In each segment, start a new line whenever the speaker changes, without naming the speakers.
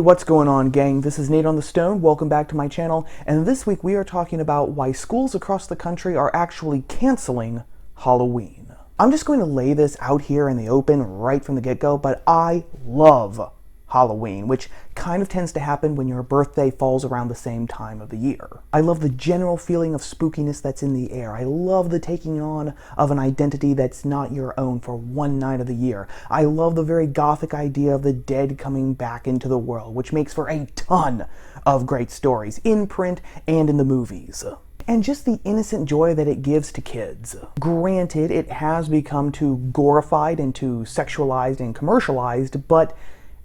What's going on, gang? This is Nate on the Stone. Welcome back to my channel, and this week we are talking about why schools across the country are actually canceling Halloween. I'm just going to lay this out here in the open right from the get-go, but I love Halloween, which kind of tends to happen when your birthday falls around the same time of the year. I love the general feeling of spookiness that's in the air. I love the taking on of an identity that's not your own for one night of the year. I love the very gothic idea of the dead coming back into the world, which makes for a ton of great stories in print and in the movies. And just the innocent joy that it gives to kids. Granted, it has become too glorified and too sexualized and commercialized, but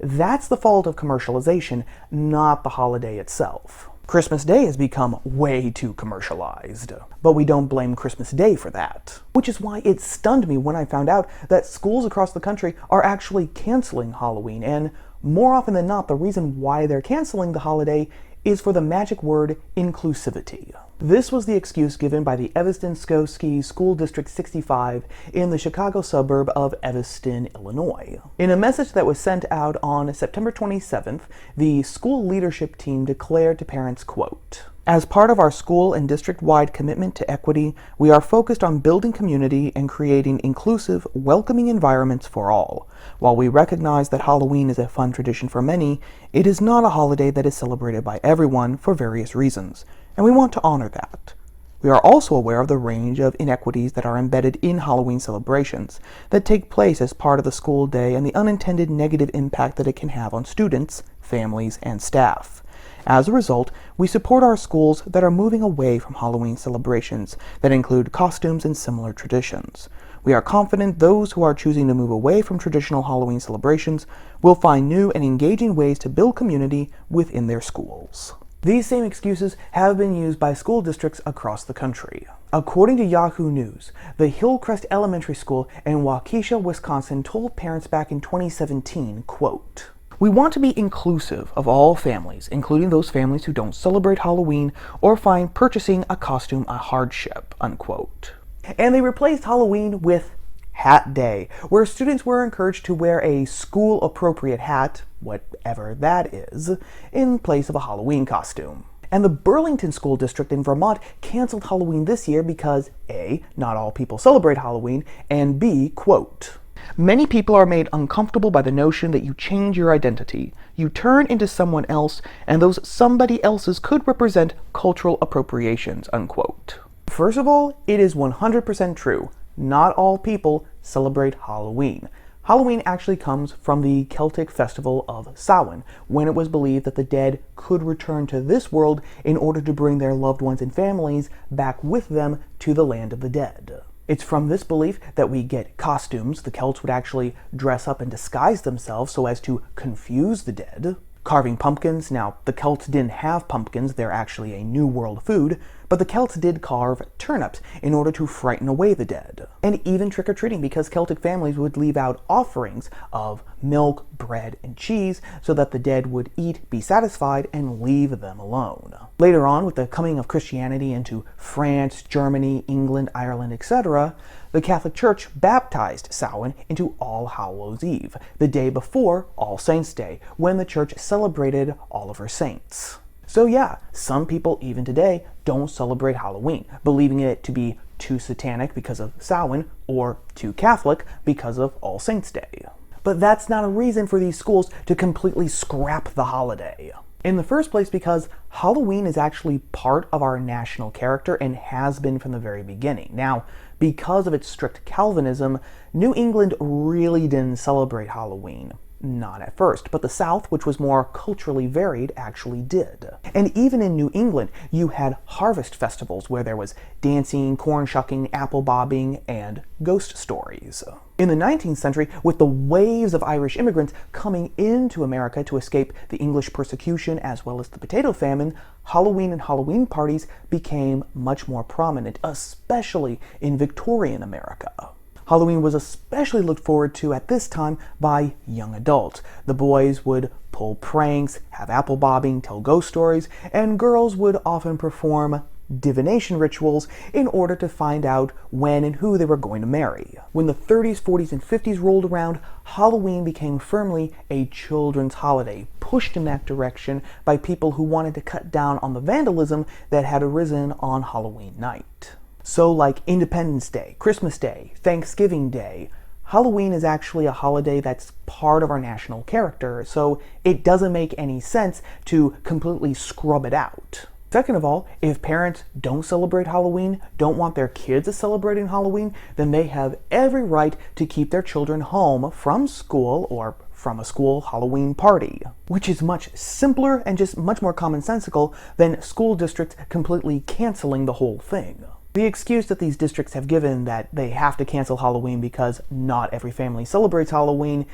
that's the fault of commercialization, not the holiday itself. Christmas Day has become way too commercialized, but we don't blame Christmas Day for that. Which is why it stunned me when I found out that schools across the country are actually canceling Halloween, and more often than not, the reason why they're canceling the holiday is for the magic word inclusivity. This was the excuse given by the Evanston-Skokie School District 65 in the Chicago suburb of Evanston, Illinois. In a message that was sent out on September 27th, the school leadership team declared to parents, quote, "As part of our school and district-wide commitment to equity, we are focused on building community and creating inclusive, welcoming environments for all. While we recognize that Halloween is a fun tradition for many, it is not a holiday that is celebrated by everyone for various reasons, and we want to honor that. We are also aware of the range of inequities that are embedded in Halloween celebrations that take place as part of the school day and the unintended negative impact that it can have on students, families, and staff. As a result, we support our schools that are moving away from Halloween celebrations that include costumes and similar traditions. We are confident those who are choosing to move away from traditional Halloween celebrations will find new and engaging ways to build community within their schools." These same excuses have been used by school districts across the country. According to Yahoo News, the Hillcrest Elementary School in Waukesha, Wisconsin told parents back in 2017, quote, "We want to be inclusive of all families, including those families who don't celebrate Halloween or find purchasing a costume a hardship," unquote. And they replaced Halloween with Hat Day, where students were encouraged to wear a school-appropriate hat, whatever that is, in place of a Halloween costume. And the Burlington School District in Vermont canceled Halloween this year because A, not all people celebrate Halloween, and B, quote, "Many people are made uncomfortable by the notion that you change your identity. You turn into someone else, and those somebody else's could represent cultural appropriations," unquote. First of all, it is 100% true. Not all people celebrate Halloween. Halloween actually comes from the Celtic festival of Samhain, when it was believed that the dead could return to this world in order to bring their loved ones and families back with them to the land of the dead. It's from this belief that we get costumes. The Celts would actually dress up and disguise themselves so as to confuse the dead. Carving pumpkins. Now, the Celts didn't have pumpkins, they're actually a New World food, but the Celts did carve turnips in order to frighten away the dead. And even trick-or-treating, because Celtic families would leave out offerings of milk, bread, and cheese so that the dead would eat, be satisfied, and leave them alone. Later on, with the coming of Christianity into France, Germany, England, Ireland, etc., the Catholic Church baptized Samhain into All Hallows Eve, the day before All Saints' Day, when the church celebrated all of her saints. So yeah, some people even today don't celebrate Halloween, believing it to be too satanic because of Samhain or too Catholic because of All Saints' Day. But that's not a reason for these schools to completely scrap the holiday. In the first place, because Halloween is actually part of our national character and has been from the very beginning. Now, because of its strict Calvinism, New England really didn't celebrate Halloween. Not at first, but the South, which was more culturally varied, actually did. And even in New England, you had harvest festivals where there was dancing, corn shucking, apple bobbing, and ghost stories. In the 19th century, with the waves of Irish immigrants coming into America to escape the English persecution as well as the potato famine, Halloween and Halloween parties became much more prominent, especially in Victorian America. Halloween was especially looked forward to at this time by young adults. The boys would pull pranks, have apple bobbing, tell ghost stories, and girls would often perform divination rituals in order to find out when and who they were going to marry. When the 30s, 40s, and 50s rolled around, Halloween became firmly a children's holiday, pushed in that direction by people who wanted to cut down on the vandalism that had arisen on Halloween night. So like Independence Day, Christmas Day, Thanksgiving Day, Halloween is actually a holiday that's part of our national character, so it doesn't make any sense to completely scrub it out. Second of all, if parents don't celebrate Halloween, don't want their kids celebrating Halloween, then they have every right to keep their children home from school or from a school Halloween party, which is much simpler and just much more commonsensical than school districts completely canceling the whole thing. The excuse that these districts have given that they have to cancel Halloween because not every family celebrates Halloween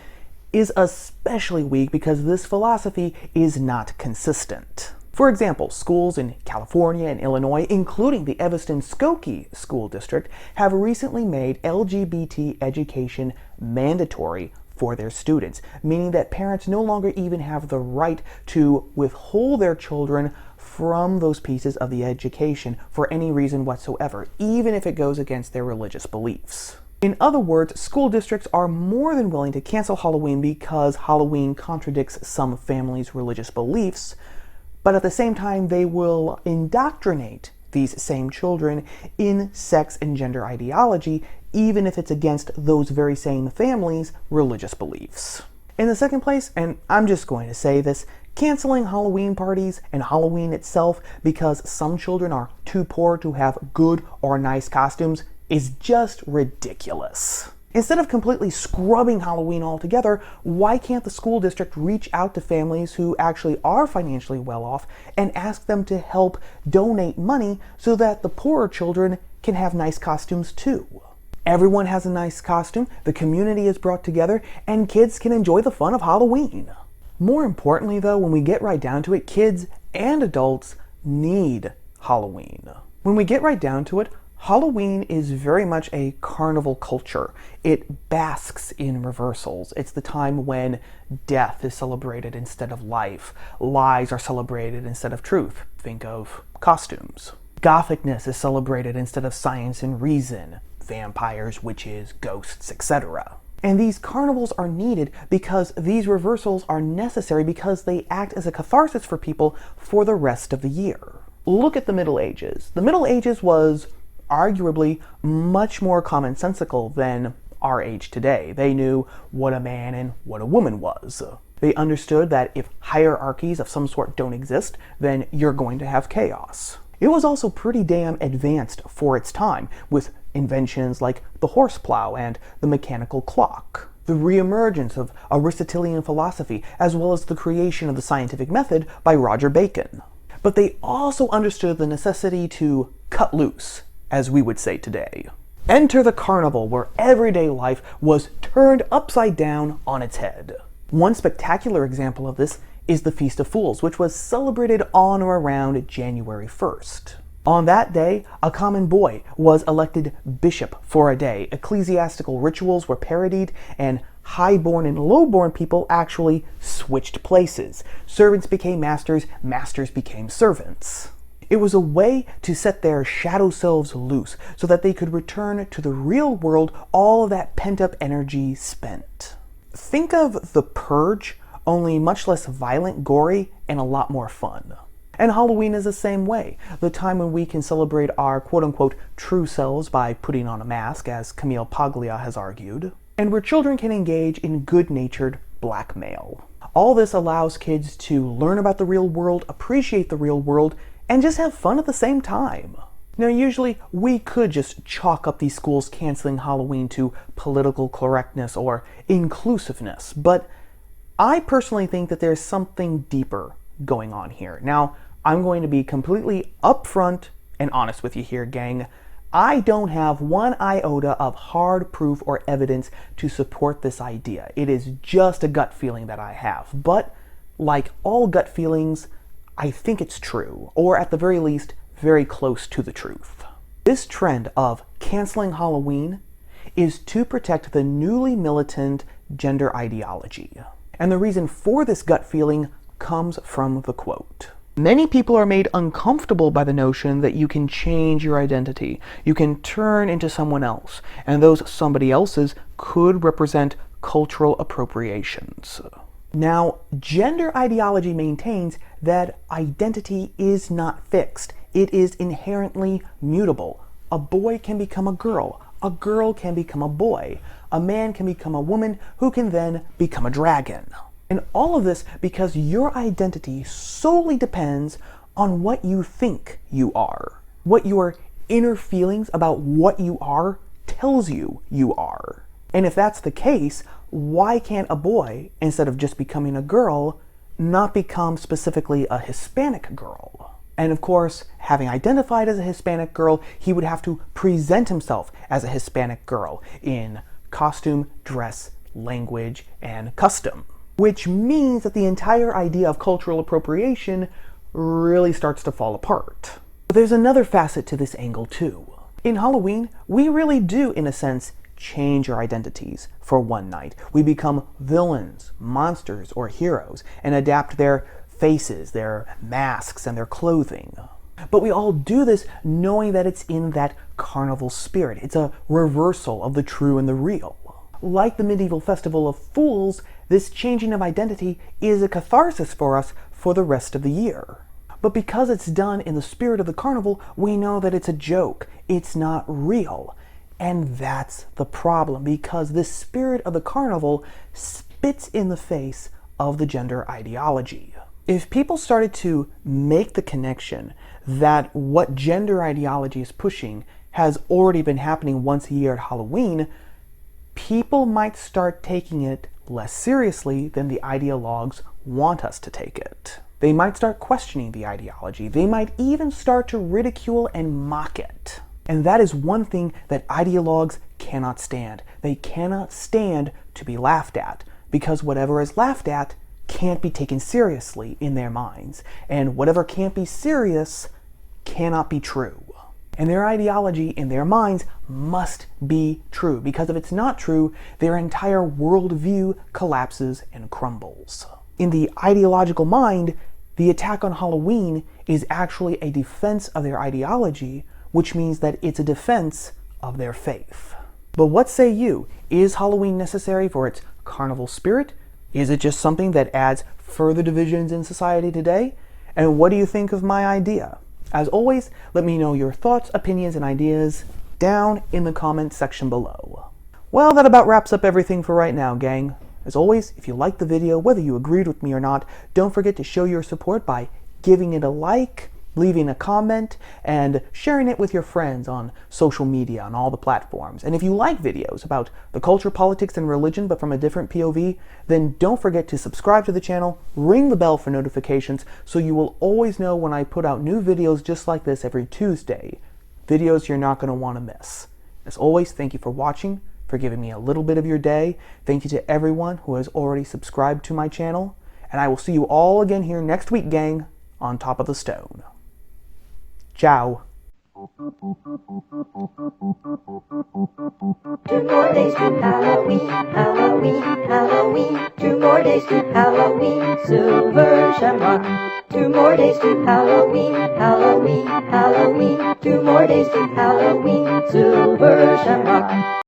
is especially weak because this philosophy is not consistent. For example, schools in California and Illinois, including the Evanston-Skokie School District, have recently made LGBT education mandatory for their students, meaning that parents no longer even have the right to withhold their children from those pieces of the education for any reason whatsoever, even if it goes against their religious beliefs. In other words, school districts are more than willing to cancel Halloween because Halloween contradicts some families' religious beliefs, but at the same time they will indoctrinate these same children in sex and gender ideology, even if it's against those very same families' religious beliefs. In the second place, and I'm just going to say this, canceling Halloween parties and Halloween itself because some children are too poor to have good or nice costumes is just ridiculous. Instead of completely scrubbing Halloween altogether, why can't the school district reach out to families who actually are financially well off and ask them to help donate money so that the poorer children can have nice costumes too? Everyone has a nice costume, the community is brought together, and kids can enjoy the fun of Halloween. More importantly though, when we get right down to it, kids and adults need Halloween. When we get right down to it, Halloween is very much a carnival culture. It basks in reversals. It's the time when death is celebrated instead of life. Lies are celebrated instead of truth. Think of costumes. Gothicness is celebrated instead of science and reason. Vampires, witches, ghosts, etc. And these carnivals are needed because these reversals are necessary because they act as a catharsis for people for the rest of the year. Look at the Middle Ages. The Middle Ages was arguably much more commonsensical than our age today. They knew what a man and what a woman was. They understood that if hierarchies of some sort don't exist, then you're going to have chaos. It was also pretty damn advanced for its time, with inventions like the horseplow and the mechanical clock, the reemergence of Aristotelian philosophy, as well as the creation of the scientific method by Roger Bacon. But they also understood the necessity to cut loose, as we would say today. Enter the carnival, where everyday life was turned upside down on its head. One spectacular example of this is the Feast of Fools, which was celebrated on or around January 1st. On that day, a common boy was elected bishop for a day, ecclesiastical rituals were parodied, and high-born and low-born people actually switched places. Servants became masters, masters became servants. It was a way to set their shadow selves loose so that they could return to the real world all of that pent-up energy spent. Think of The Purge, only much less violent, gory, and a lot more fun. And Halloween is the same way, the time when we can celebrate our quote-unquote true selves by putting on a mask, as Camille Paglia has argued, and where children can engage in good-natured blackmail. All this allows kids to learn about the real world, appreciate the real world, and just have fun at the same time. Now, usually we could just chalk up these schools canceling Halloween to political correctness or inclusiveness, but I personally think that there's something deeper going on here. Now, I'm going to be completely upfront and honest with you here, gang. I don't have one iota of hard proof or evidence to support this idea. It is just a gut feeling that I have. But like all gut feelings, I think it's true, or at the very least, very close to the truth. This trend of canceling Halloween is to protect the newly militant gender ideology. And the reason for this gut feeling comes from the quote. Many people are made uncomfortable by the notion that you can change your identity. You can turn into someone else, and those somebody else's could represent cultural appropriations. Now, gender ideology maintains that identity is not fixed. It is inherently mutable. A boy can become a girl can become a boy, a man can become a woman who can then become a dragon. And all of this because your identity solely depends on what you think you are. What your inner feelings about what you are tells you you are. And if that's the case, why can't a boy, instead of just becoming a girl, not become specifically a Hispanic girl? And of course, having identified as a Hispanic girl, he would have to present himself as a Hispanic girl in costume, dress, language, and custom. Which means that the entire idea of cultural appropriation really starts to fall apart. But there's another facet to this angle too. In Halloween, we really do, in a sense, change our identities for one night. We become villains, monsters, or heroes, and adapt their faces, their masks, and their clothing. But we all do this knowing that it's in that carnival spirit. It's a reversal of the true and the real. Like the medieval festival of fools, this changing of identity is a catharsis for us for the rest of the year. But because it's done in the spirit of the carnival, we know that it's a joke. It's not real. And that's the problem, because this spirit of the carnival spits in the face of the gender ideology. If people started to make the connection that what gender ideology is pushing has already been happening once a year at Halloween, people might start taking it less seriously than the ideologues want us to take it. They might start questioning the ideology. They might even start to ridicule and mock it. And that is one thing that ideologues cannot stand. They cannot stand to be laughed at, because whatever is laughed at can't be taken seriously in their minds. And whatever can't be serious cannot be true. And their ideology in their minds must be true, because if it's not true, their entire worldview collapses and crumbles. In the ideological mind, the attack on Halloween is actually a defense of their ideology, which means that it's a defense of their faith. But what say you? Is Halloween necessary for its carnival spirit? Is it just something that adds further divisions in society today? And what do you think of my idea? As always, let me know your thoughts, opinions, and ideas down in the comments section below. Well, that about wraps up everything for right now, gang. As always, if you liked the video, whether you agreed with me or not, don't forget to show your support by giving it a like, leaving a comment, and sharing it with your friends on social media on all the platforms. And if you like videos about the culture, politics, and religion, but from a different POV, then don't forget to subscribe to the channel, ring the bell for notifications, so you will always know when I put out new videos just like this every Tuesday. Videos you're not going to want to miss. As always, thank you for watching, for giving me a little bit of your day. Thank you to everyone who has already subscribed to my channel. And I will see you all again here next week, gang, on Top of the Stone. Ciao.
2 more days to Halloween, Halloween, Halloween. 2 more days to Halloween, Silver Shamrock. 2 more days to Halloween, Halloween, Halloween. 2 more days to Halloween, Silver Shamrock.